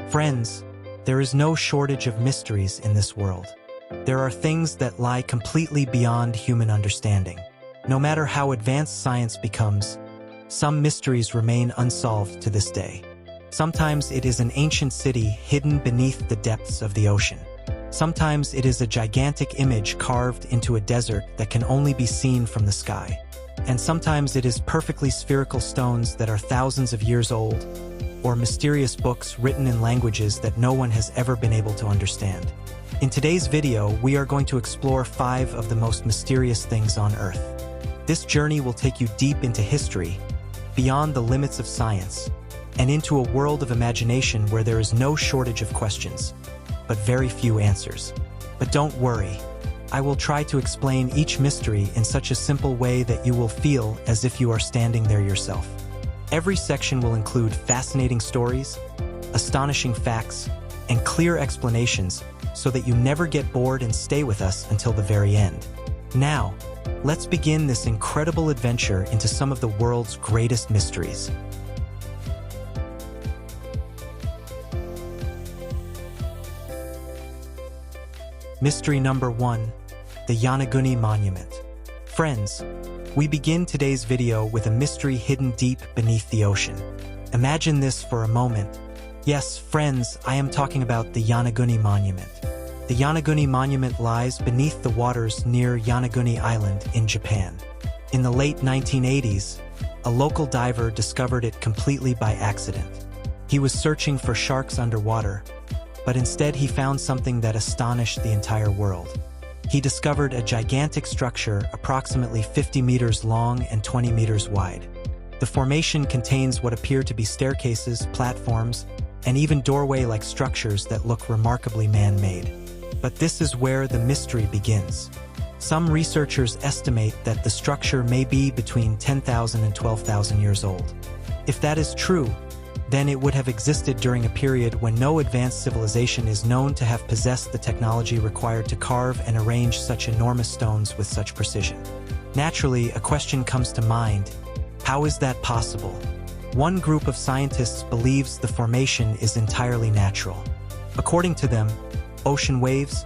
Friends, there is no shortage of mysteries in this world. There are things that lie completely beyond human understanding. No matter how advanced science becomes, some mysteries remain unsolved to this day. Sometimes it is an ancient city hidden beneath the depths of the ocean. Sometimes it is a gigantic image carved into a desert that can only be seen from the sky. And sometimes it is perfectly spherical stones that are thousands of years old, or mysterious books written in languages that no one has ever been able to understand. In today's video, we are going to explore 5 of the most mysterious things on Earth. This journey will take you deep into history, beyond the limits of science, and into a world of imagination where there is no shortage of questions, but very few answers. But don't worry, I will try to explain each mystery in such a simple way that you will feel as if you are standing there yourself. Every section will include fascinating stories, astonishing facts, and clear explanations so that you never get bored and stay with us until the very end. Now, let's begin this incredible adventure into some of the world's greatest mysteries. Mystery number 1, the Yonaguni Monument. Friends, we begin today's video with a mystery hidden deep beneath the ocean. Imagine this for a moment. Yes, friends, I am talking about the Yonaguni Monument. The Yonaguni Monument lies beneath the waters near Yonaguni Island in Japan. In the late 1980s, a local diver discovered it completely by accident. He was searching for sharks underwater, but instead he found something that astonished the entire world. He discovered a gigantic structure approximately 50 meters long and 20 meters wide. The formation contains what appear to be staircases, platforms, and even doorway-like structures that look remarkably man-made. But this is where the mystery begins. Some researchers estimate that the structure may be between 10,000 and 12,000 years old. If that is true, then it would have existed during a period when no advanced civilization is known to have possessed the technology required to carve and arrange such enormous stones with such precision. Naturally, a question comes to mind: how is that possible? One group of scientists believes the formation is entirely natural. According to them, ocean waves,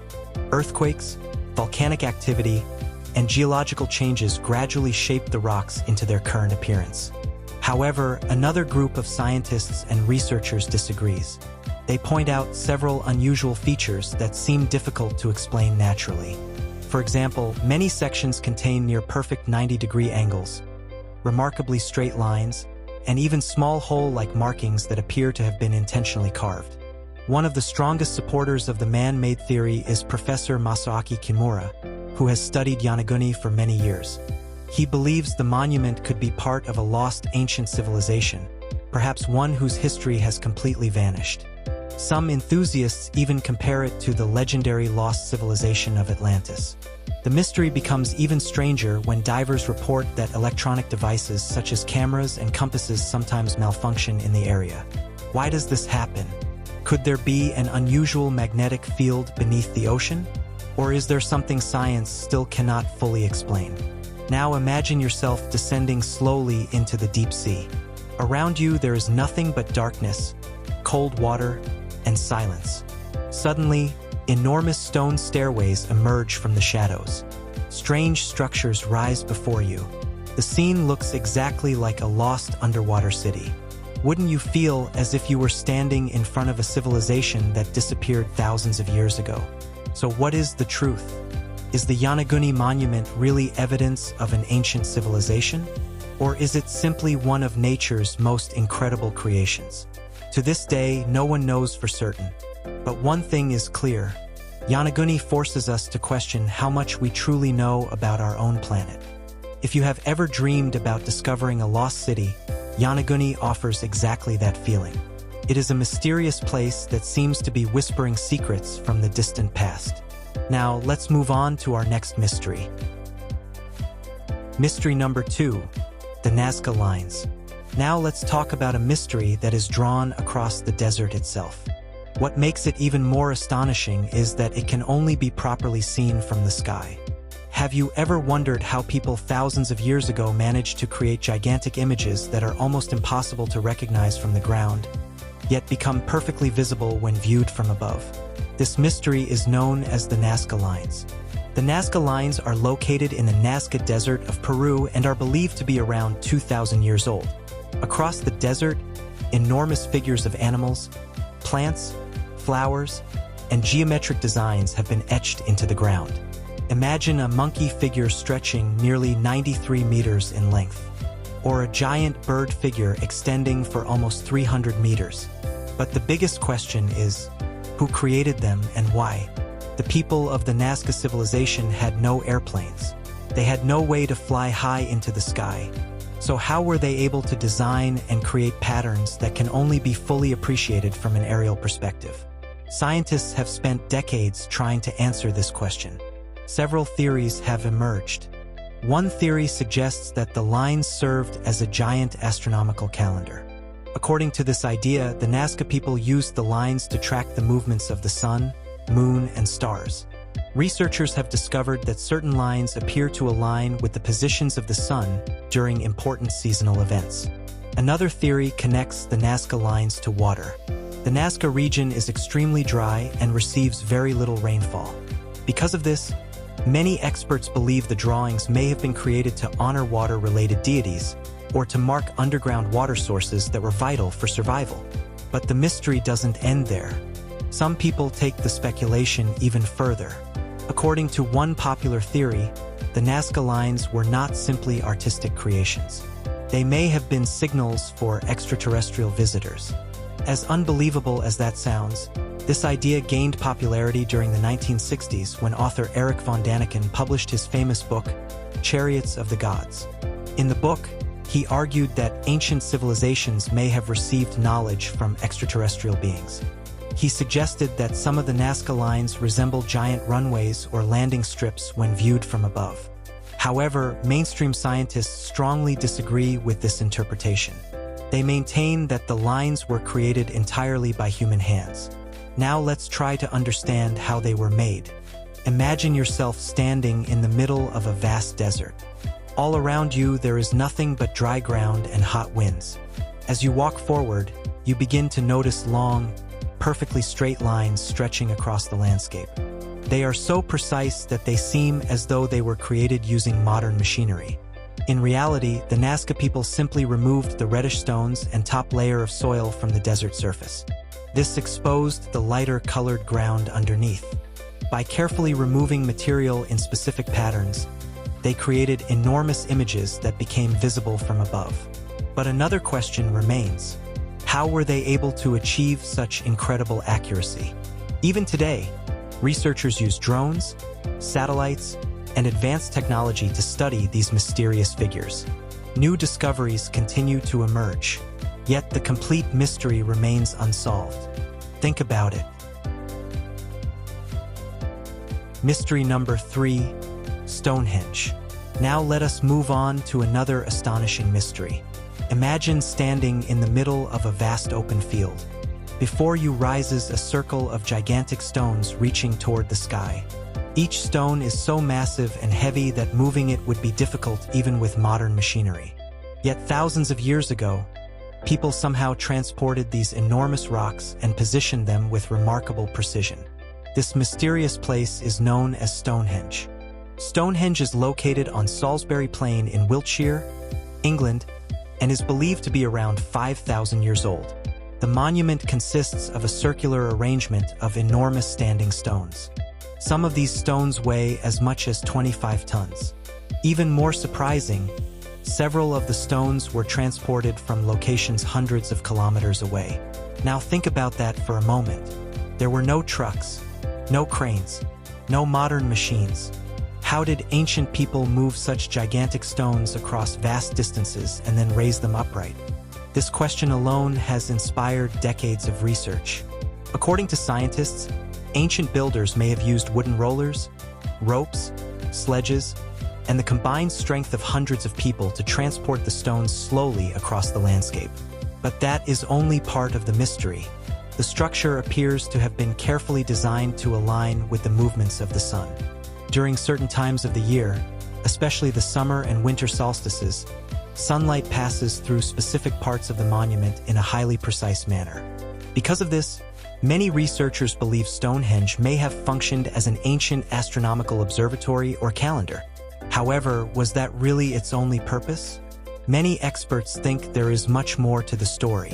earthquakes, volcanic activity, and geological changes gradually shape the rocks into their current appearance. However, another group of scientists and researchers disagrees. They point out several unusual features that seem difficult to explain naturally. For example, many sections contain near-perfect 90-degree angles, remarkably straight lines, and even small hole-like markings that appear to have been intentionally carved. One of the strongest supporters of the man-made theory is Professor Masaaki Kimura, who has studied Yonaguni for many years. He believes the monument could be part of a lost ancient civilization, perhaps one whose history has completely vanished. Some enthusiasts even compare it to the legendary lost civilization of Atlantis. The mystery becomes even stranger when divers report that electronic devices such as cameras and compasses sometimes malfunction in the area. Why does this happen? Could there be an unusual magnetic field beneath the ocean? Or is there something science still cannot fully explain? Now imagine yourself descending slowly into the deep sea. Around you there is nothing but darkness, cold water, and silence. Suddenly, enormous stone stairways emerge from the shadows. Strange structures rise before you. The scene looks exactly like a lost underwater city. Wouldn't you feel as if you were standing in front of a civilization that disappeared thousands of years ago? So what is the truth? Is the Yonaguni Monument really evidence of an ancient civilization? Or is it simply one of nature's most incredible creations? To this day, no one knows for certain. But one thing is clear: Yonaguni forces us to question how much we truly know about our own planet. If you have ever dreamed about discovering a lost city, Yonaguni offers exactly that feeling. It is a mysterious place that seems to be whispering secrets from the distant past. Now, let's move on to our next mystery. Mystery number 2, the Nazca Lines. Now let's talk about a mystery that is drawn across the desert itself. What makes it even more astonishing is that it can only be properly seen from the sky. Have you ever wondered how people thousands of years ago managed to create gigantic images that are almost impossible to recognize from the ground? yet become perfectly visible when viewed from above. This mystery is known as the Nazca Lines. The Nazca Lines are located in the Nazca Desert of Peru and are believed to be around 2,000 years old. Across the desert, enormous figures of animals, plants, flowers, and geometric designs have been etched into the ground. Imagine a monkey figure stretching nearly 93 meters in length, or a giant bird figure extending for almost 300 meters. But the biggest question is, who created them and why? The people of the Nazca civilization had no airplanes. They had no way to fly high into the sky. So how were they able to design and create patterns that can only be fully appreciated from an aerial perspective? Scientists have spent decades trying to answer this question. Several theories have emerged. One theory suggests that the lines served as a giant astronomical calendar. According to this idea, the Nazca people used the lines to track the movements of the sun, moon, and stars. Researchers have discovered that certain lines appear to align with the positions of the sun during important seasonal events. Another theory connects the Nazca Lines to water. The Nazca region is extremely dry and receives very little rainfall. Because of this, many experts believe the drawings may have been created to honor water-related deities or to mark underground water sources that were vital for survival. But the mystery doesn't end there. Some people take the speculation even further. According to one popular theory, the Nazca Lines were not simply artistic creations. They may have been signals for extraterrestrial visitors. As unbelievable as that sounds, this idea gained popularity during the 1960s when author Erich von Däniken published his famous book, Chariots of the Gods. In the book, he argued that ancient civilizations may have received knowledge from extraterrestrial beings. He suggested that some of the Nazca Lines resemble giant runways or landing strips when viewed from above. However, mainstream scientists strongly disagree with this interpretation. They maintain that the lines were created entirely by human hands. Now let's try to understand how they were made. Imagine yourself standing in the middle of a vast desert. All around you, there is nothing but dry ground and hot winds. As you walk forward, you begin to notice long, perfectly straight lines stretching across the landscape. They are so precise that they seem as though they were created using modern machinery. In reality, the Nazca people simply removed the reddish stones and top layer of soil from the desert surface. This exposed the lighter-colored ground underneath. By carefully removing material in specific patterns, they created enormous images that became visible from above. But another question remains. How were they able to achieve such incredible accuracy? Even today, researchers use drones, satellites, and advanced technology to study these mysterious figures. New discoveries continue to emerge, yet the complete mystery remains unsolved. Think about it. Mystery number 3, Stonehenge. Now let us move on to another astonishing mystery. Imagine standing in the middle of a vast open field. Before you rises a circle of gigantic stones reaching toward the sky. Each stone is so massive and heavy that moving it would be difficult even with modern machinery. Yet thousands of years ago, people somehow transported these enormous rocks and positioned them with remarkable precision. This mysterious place is known as Stonehenge. Stonehenge is located on Salisbury Plain in Wiltshire, England, and is believed to be around 5,000 years old. The monument consists of a circular arrangement of enormous standing stones. Some of these stones weigh as much as 25 tons. Even more surprising, several of the stones were transported from locations hundreds of kilometers away. Now think about that for a moment. There were no trucks, no cranes, no modern machines. How did ancient people move such gigantic stones across vast distances and then raise them upright? This question alone has inspired decades of research. According to scientists, ancient builders may have used wooden rollers, ropes, sledges, and the combined strength of hundreds of people to transport the stones slowly across the landscape. But that is only part of the mystery. The structure appears to have been carefully designed to align with the movements of the sun. During certain times of the year, especially the summer and winter solstices, sunlight passes through specific parts of the monument in a highly precise manner. Because of this, many researchers believe Stonehenge may have functioned as an ancient astronomical observatory or calendar. However, was that really its only purpose? Many experts think there is much more to the story.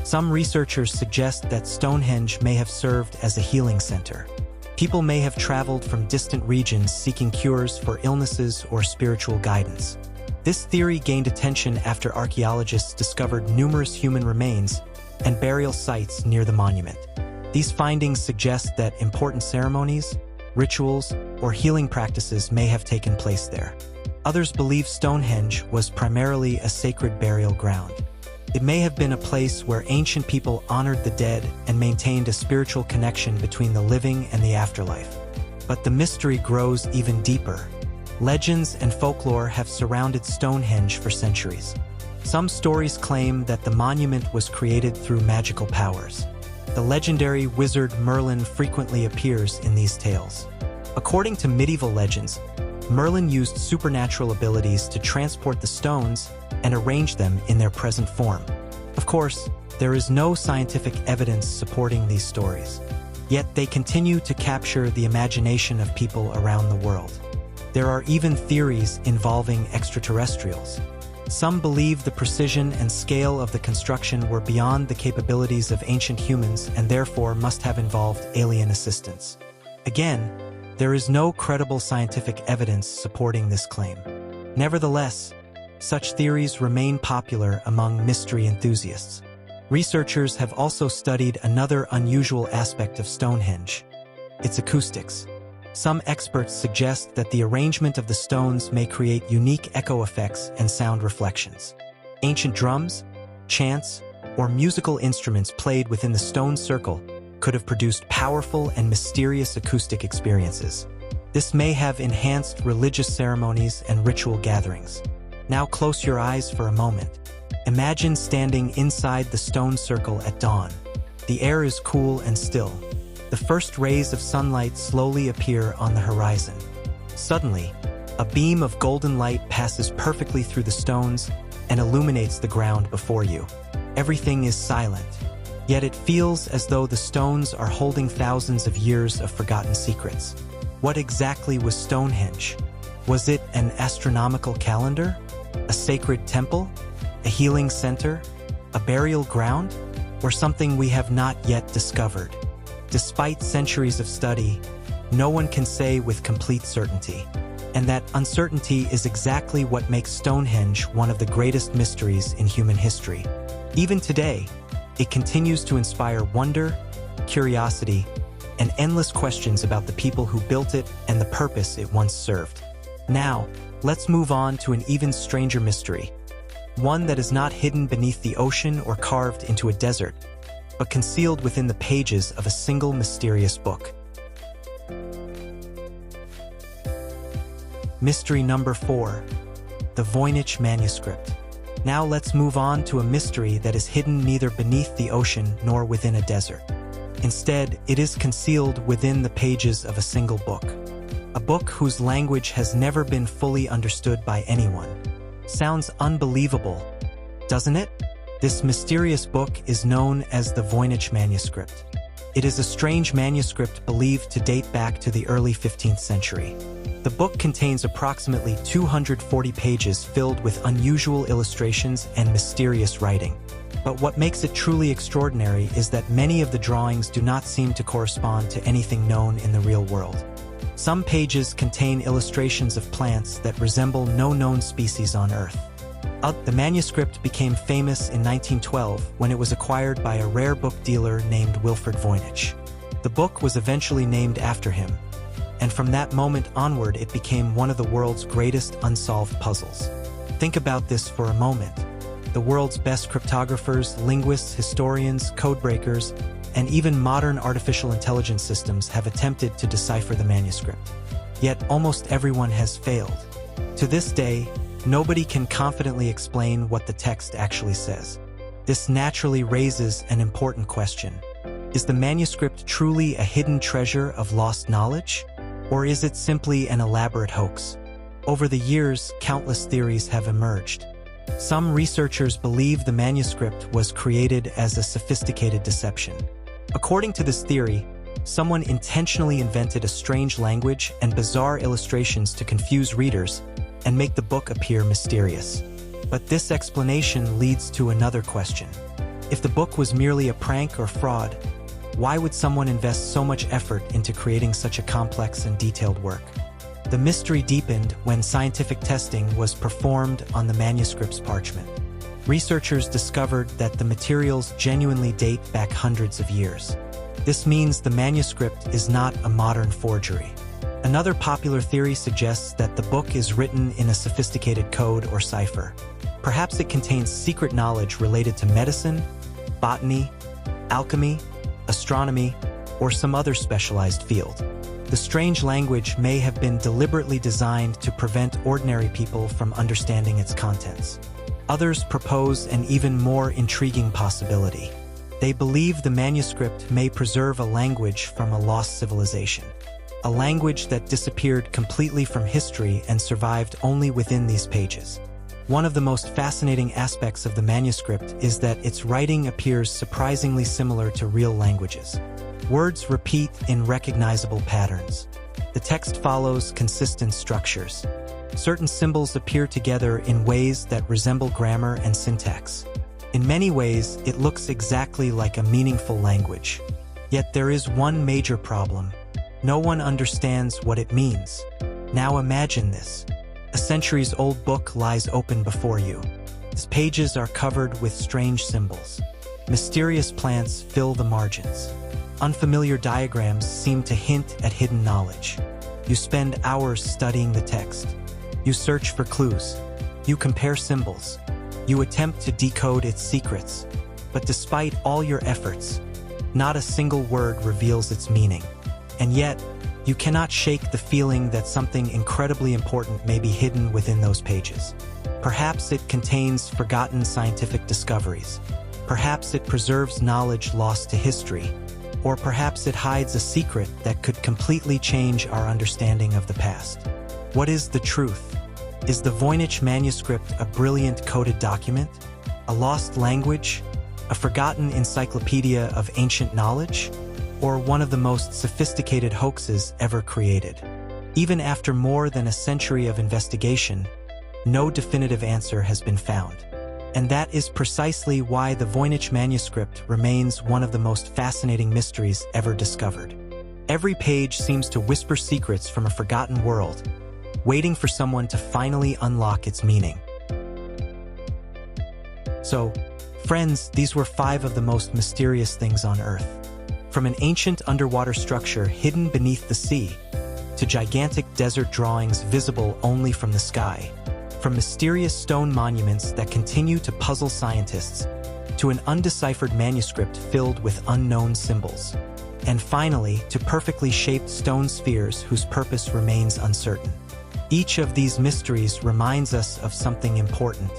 Some researchers suggest that Stonehenge may have served as a healing center. People may have traveled from distant regions seeking cures for illnesses or spiritual guidance. This theory gained attention after archaeologists discovered numerous human remains and burial sites near the monument. These findings suggest that important ceremonies, rituals, or healing practices may have taken place there. Others believe Stonehenge was primarily a sacred burial ground. It may have been a place where ancient people honored the dead and maintained a spiritual connection between the living and the afterlife. But the mystery grows even deeper. Legends and folklore have surrounded Stonehenge for centuries. Some stories claim that the monument was created through magical powers. The legendary wizard Merlin frequently appears in these tales. According to medieval legends, Merlin used supernatural abilities to transport the stones and arrange them in their present form. Of course, there is no scientific evidence supporting these stories. Yet they continue to capture the imagination of people around the world. There are even theories involving extraterrestrials. Some believe the precision and scale of the construction were beyond the capabilities of ancient humans and therefore must have involved alien assistance. Again, there is no credible scientific evidence supporting this claim. Nevertheless, such theories remain popular among mystery enthusiasts. Researchers have also studied another unusual aspect of Stonehenge: its acoustics. Some experts suggest that the arrangement of the stones may create unique echo effects and sound reflections. Ancient drums, chants, or musical instruments played within the stone circle could have produced powerful and mysterious acoustic experiences. This may have enhanced religious ceremonies and ritual gatherings. Now close your eyes for a moment. Imagine standing inside the stone circle at dawn. The air is cool and still. The first rays of sunlight slowly appear on the horizon. Suddenly, a beam of golden light passes perfectly through the stones and illuminates the ground before you. Everything is silent, yet it feels as though the stones are holding thousands of years of forgotten secrets. What exactly was Stonehenge? Was it an astronomical calendar? A sacred temple? A healing center? A burial ground? Or something we have not yet discovered? Despite centuries of study, no one can say with complete certainty. And that uncertainty is exactly what makes Stonehenge one of the greatest mysteries in human history. Even today, it continues to inspire wonder, curiosity, and endless questions about the people who built it and the purpose it once served. Now, let's move on to an even stranger mystery. One that is not hidden beneath the ocean or carved into a desert, but concealed within the pages of a single mysterious book. Mystery number 4. The Voynich Manuscript. Now let's move on to a mystery that is hidden neither beneath the ocean nor within a desert. Instead, it is concealed within the pages of a single book. A book whose language has never been fully understood by anyone. Sounds unbelievable, doesn't it? This mysterious book is known as the Voynich Manuscript. It is a strange manuscript believed to date back to the early 15th century. The book contains approximately 240 pages filled with unusual illustrations and mysterious writing. But what makes it truly extraordinary is that many of the drawings do not seem to correspond to anything known in the real world. Some pages contain illustrations of plants that resemble no known species on Earth. The manuscript became famous in 1912 when it was acquired by a rare book dealer named Wilfred Voynich. The book was eventually named after him, and from that moment onward it became one of the world's greatest unsolved puzzles. Think about this for a moment. The world's best cryptographers, linguists, historians, codebreakers, and even modern artificial intelligence systems have attempted to decipher the manuscript. Yet almost everyone has failed. To this day, nobody can confidently explain what the text actually says. This naturally raises an important question. Is the manuscript truly a hidden treasure of lost knowledge? Or is it simply an elaborate hoax? Over the years, countless theories have emerged. Some researchers believe the manuscript was created as a sophisticated deception. According to this theory, someone intentionally invented a strange language and bizarre illustrations to confuse readers and make the book appear mysterious. But this explanation leads to another question. If the book was merely a prank or fraud, why would someone invest so much effort into creating such a complex and detailed work? The mystery deepened when scientific testing was performed on the manuscript's parchment. Researchers discovered that the materials genuinely date back hundreds of years. This means the manuscript is not a modern forgery. Another popular theory suggests that the book is written in a sophisticated code or cipher. Perhaps it contains secret knowledge related to medicine, botany, alchemy, astronomy, or some other specialized field. The strange language may have been deliberately designed to prevent ordinary people from understanding its contents. Others propose an even more intriguing possibility. They believe the manuscript may preserve a language from a lost civilization, a language that disappeared completely from history and survived only within these pages. One of the most fascinating aspects of the manuscript is that its writing appears surprisingly similar to real languages. Words repeat in recognizable patterns. The text follows consistent structures. Certain symbols appear together in ways that resemble grammar and syntax. In many ways, it looks exactly like a meaningful language. Yet there is one major problem. No one understands what it means. Now imagine this. A centuries-old book lies open before you. Its pages are covered with strange symbols. Mysterious plants fill the margins. Unfamiliar diagrams seem to hint at hidden knowledge. You spend hours studying the text. You search for clues. You compare symbols. You attempt to decode its secrets. But despite all your efforts, not a single word reveals its meaning. And yet, you cannot shake the feeling that something incredibly important may be hidden within those pages. Perhaps it contains forgotten scientific discoveries. Perhaps it preserves knowledge lost to history. Or perhaps it hides a secret that could completely change our understanding of the past. What is the truth? Is the Voynich Manuscript a brilliant coded document? A lost language? A forgotten encyclopedia of ancient knowledge? Or one of the most sophisticated hoaxes ever created? Even after more than a century of investigation, no definitive answer has been found. And that is precisely why the Voynich Manuscript remains one of the most fascinating mysteries ever discovered. Every page seems to whisper secrets from a forgotten world, waiting for someone to finally unlock its meaning. So, friends, these were 5 of the most mysterious things on Earth. From an ancient underwater structure hidden beneath the sea, to gigantic desert drawings visible only from the sky, from mysterious stone monuments that continue to puzzle scientists, to an undeciphered manuscript filled with unknown symbols, and finally to perfectly shaped stone spheres whose purpose remains uncertain. Each of these mysteries reminds us of something important.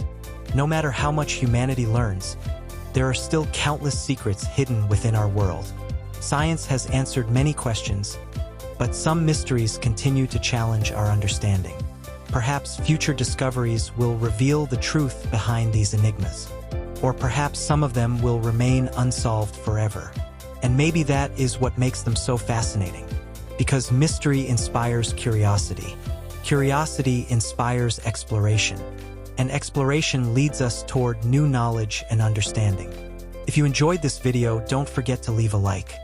No matter how much humanity learns, there are still countless secrets hidden within our world. Science has answered many questions, but some mysteries continue to challenge our understanding. Perhaps future discoveries will reveal the truth behind these enigmas. Or perhaps some of them will remain unsolved forever. And maybe that is what makes them so fascinating. Because mystery inspires curiosity. Curiosity inspires exploration. And exploration leads us toward new knowledge and understanding. If you enjoyed this video, don't forget to leave a like.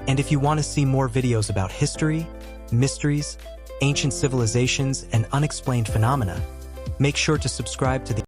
And if you want to see more videos about history, mysteries, ancient civilizations, and unexplained phenomena, make sure to subscribe to the